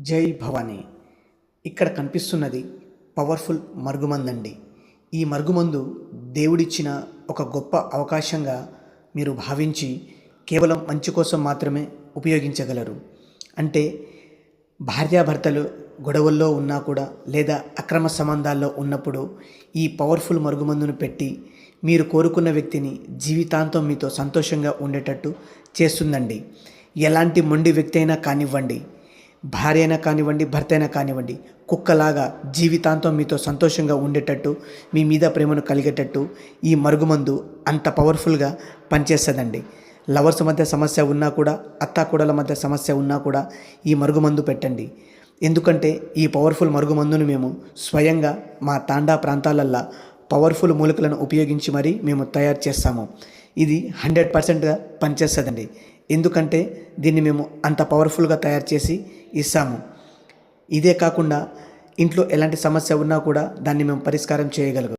జై భవానీ. ఇక్కడ కనిపిస్తున్నది పవర్ఫుల్ మరుగుమందండి. ఈ మరుగుమందు దేవుడిచ్చిన ఒక గొప్ప అవకాశంగా మీరు భావించి కేవలం మంచి కోసం మాత్రమే ఉపయోగించగలరు. అంటే భార్యాభర్తలు గొడవల్లో ఉన్నా కూడా లేదా అక్రమ సంబంధాల్లో ఉన్నప్పుడు ఈ పవర్ఫుల్ మరుగుమందును పెట్టి మీరు కోరుకున్న వ్యక్తిని జీవితాంతం మీతో సంతోషంగా ఉండేటట్టు చేస్తుందండి. ఎలాంటి మొండి వ్యక్తి అయినా కానివ్వండి, భార్య అయినా కానివ్వండి, భర్త అయినా కానివ్వండి, కుక్కలాగా జీవితాంతం మీతో సంతోషంగా ఉండేటట్టు, మీ మీద ప్రేమను కలిగేటట్టు ఈ మరుగుమందు అంత పవర్ఫుల్గా పనిచేస్తుందండి. లవర్స్ మధ్య సమస్య ఉన్నా కూడా, అత్తాకోడల మధ్య సమస్య ఉన్నా కూడా ఈ మరుగుమందు పెట్టండి. ఎందుకంటే ఈ పవర్ఫుల్ మరుగుమందును మేము స్వయంగా మా తాండా ప్రాంతాలల్లో పవర్ఫుల్ మూలికలను ఉపయోగించి మరీ మేము తయారు చేస్తాము. ఇది 100%గా పనిచేస్తుందండి. ఎందుకంటే దీన్ని మేము అంత పవర్ఫుల్గా తయారు చేసి ఇస్తాము. ఇదే కాకుండా ఇంట్లో ఎలాంటి సమస్య ఉన్నా కూడా దాన్ని మేము పరిష్కారం చేయగలం.